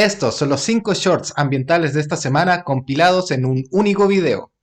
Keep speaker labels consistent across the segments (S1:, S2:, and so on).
S1: Estos son los 5 shorts ambientales de esta semana compilados en un único video.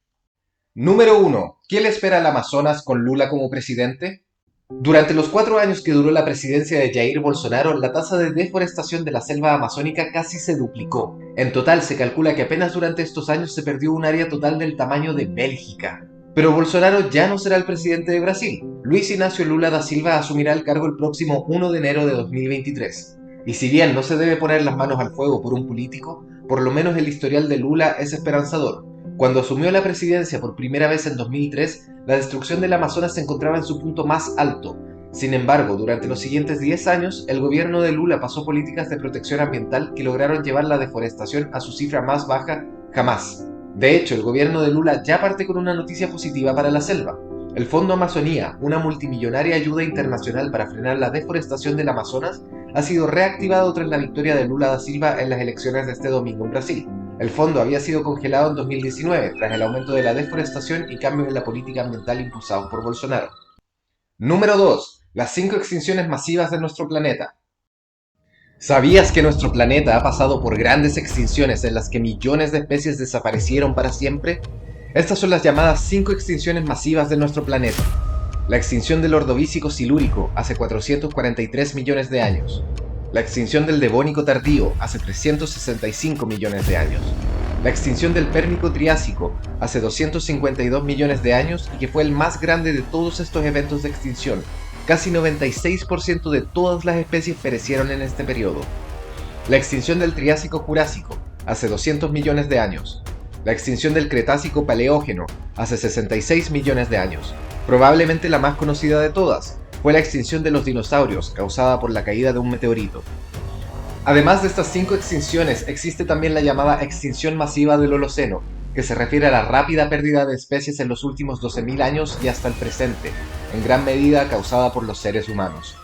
S1: Número 1. ¿Qué le espera al Amazonas con Lula como presidente? Durante los 4 años que duró la presidencia de Jair Bolsonaro, la tasa de deforestación de la selva amazónica casi se duplicó. En total, se calcula que apenas durante estos años se perdió un área total del tamaño de Bélgica. Pero Bolsonaro ya no será el presidente de Brasil. Luis Ignacio Lula da Silva asumirá el cargo el próximo 1 de enero de 2023. Y si bien no se debe poner las manos al fuego por un político, por lo menos el historial de Lula es esperanzador. Cuando asumió la presidencia por primera vez en 2003, la destrucción del Amazonas se encontraba en su punto más alto. Sin embargo, durante los siguientes 10 años, el gobierno de Lula pasó políticas de protección ambiental que lograron llevar la deforestación a su cifra más baja jamás. De hecho, el gobierno de Lula ya parte con una noticia positiva para la selva. El Fondo Amazonía, una multimillonaria ayuda internacional para frenar la deforestación del Amazonas, ha sido reactivado tras la victoria de Lula da Silva en las elecciones de este domingo en Brasil. El fondo había sido congelado en 2019 tras el aumento de la deforestación y cambios en la política ambiental impulsados por Bolsonaro. Número 2. Las 5 extinciones masivas de nuestro planeta. ¿Sabías que nuestro planeta ha pasado por grandes extinciones en las que millones de especies desaparecieron para siempre? Estas son las llamadas 5 extinciones masivas de nuestro planeta. La extinción del Ordovícico silúrico hace 443 millones de años. La extinción del Devónico tardío hace 365 millones de años. La extinción del Pérmico triásico hace 252 millones de años y que fue el más grande de todos estos eventos de extinción. Casi 96% de todas las especies perecieron en este periodo. La extinción del Triásico Jurásico hace 200 millones de años. La extinción del Cretácico Paleógeno hace 66 millones de años. Probablemente la más conocida de todas fue la extinción de los dinosaurios causada por la caída de un meteorito. Además de estas 5 extinciones, existe también la llamada extinción masiva del Holoceno, que se refiere a la rápida pérdida de especies en los últimos 12.000 años y hasta el presente, en gran medida causada por los seres humanos.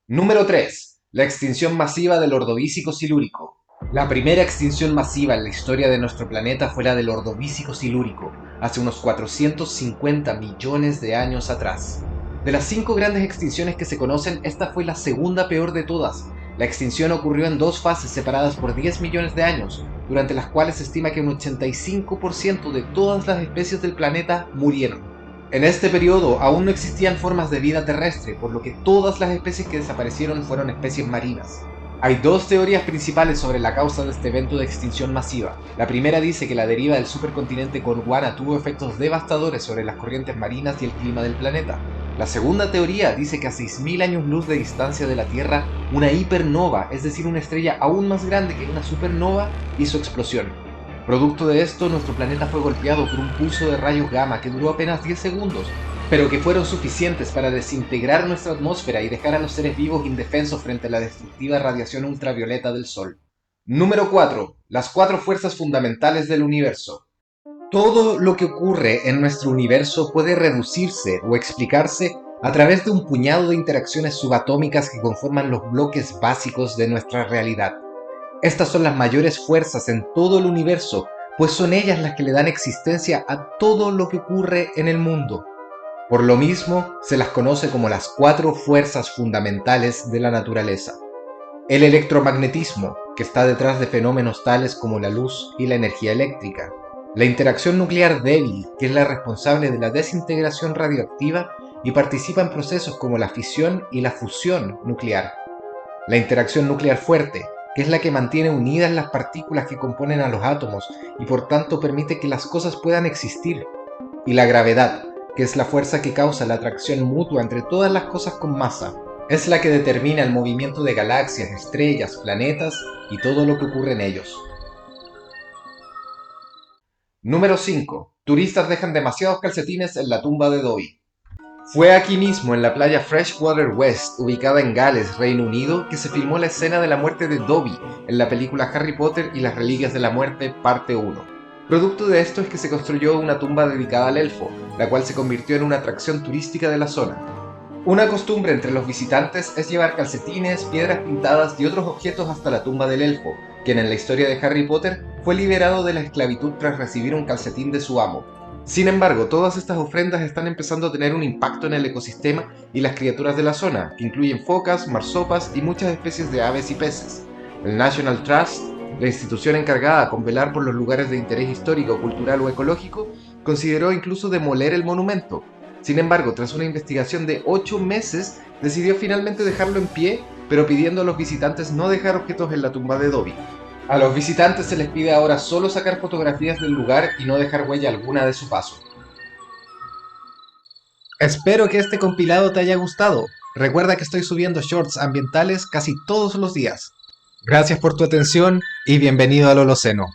S1: Número 3. La extinción masiva del Ordovícico silúrico. La primera extinción masiva en la historia de nuestro planeta fue la del Ordovícico silúrico, hace unos 450 millones de años atrás. De las 5 grandes extinciones que se conocen, esta fue la segunda peor de todas. La extinción ocurrió en 2 fases separadas por 10 millones de años, durante las cuales se estima que un 85% de todas las especies del planeta murieron. En este periodo aún no existían formas de vida terrestre, por lo que todas las especies que desaparecieron fueron especies marinas. Hay 2 teorías principales sobre la causa de este evento de extinción masiva. La primera dice que la deriva del supercontinente Gondwana tuvo efectos devastadores sobre las corrientes marinas y el clima del planeta. La segunda teoría dice que a 6.000 años luz de distancia de la Tierra, una hipernova, es decir, una estrella aún más grande que una supernova, hizo explosión. Producto de esto, nuestro planeta fue golpeado por un pulso de rayos gamma que duró apenas 10 segundos, pero que fueron suficientes para desintegrar nuestra atmósfera y dejar a los seres vivos indefensos frente a la destructiva radiación ultravioleta del Sol. Número 4. Las 4 fuerzas fundamentales del universo. Todo lo que ocurre en nuestro universo puede reducirse o explicarse a través de un puñado de interacciones subatómicas que conforman los bloques básicos de nuestra realidad. Estas son las mayores fuerzas en todo el universo, pues son ellas las que le dan existencia a todo lo que ocurre en el mundo. Por lo mismo, se las conoce como las 4 fuerzas fundamentales de la naturaleza. El electromagnetismo, que está detrás de fenómenos tales como la luz y la energía eléctrica. La interacción nuclear débil, que es la responsable de la desintegración radioactiva y participa en procesos como la fisión y la fusión nuclear. La interacción nuclear fuerte, que es la que mantiene unidas las partículas que componen a los átomos y por tanto permite que las cosas puedan existir. Y la gravedad, que es la fuerza que causa la atracción mutua entre todas las cosas con masa. Es la que determina el movimiento de galaxias, estrellas, planetas y todo lo que ocurre en ellos. Número 5. Turistas dejan demasiados calcetines en la tumba de Dobby. Fue aquí mismo, en la playa Freshwater West, ubicada en Gales, Reino Unido, que se filmó la escena de la muerte de Dobby en la película Harry Potter y las Reliquias de la Muerte, parte 1. Producto de esto es que se construyó una tumba dedicada al elfo, la cual se convirtió en una atracción turística de la zona. Una costumbre entre los visitantes es llevar calcetines, piedras pintadas y otros objetos hasta la tumba del elfo, quien en la historia de Harry Potter fue liberado de la esclavitud tras recibir un calcetín de su amo. Sin embargo, todas estas ofrendas están empezando a tener un impacto en el ecosistema y las criaturas de la zona, que incluyen focas, marsopas y muchas especies de aves y peces. El National Trust, la institución encargada con velar por los lugares de interés histórico, cultural o ecológico, consideró incluso demoler el monumento. Sin embargo, tras una investigación de 8 meses, decidió finalmente dejarlo en pie, pero pidiendo a los visitantes no dejar objetos en la tumba de Dobby. A los visitantes se les pide ahora solo sacar fotografías del lugar y no dejar huella alguna de su paso. Espero que este compilado te haya gustado. Recuerda que estoy subiendo shorts ambientales casi todos los días. Gracias por tu atención y bienvenido al Holoceno.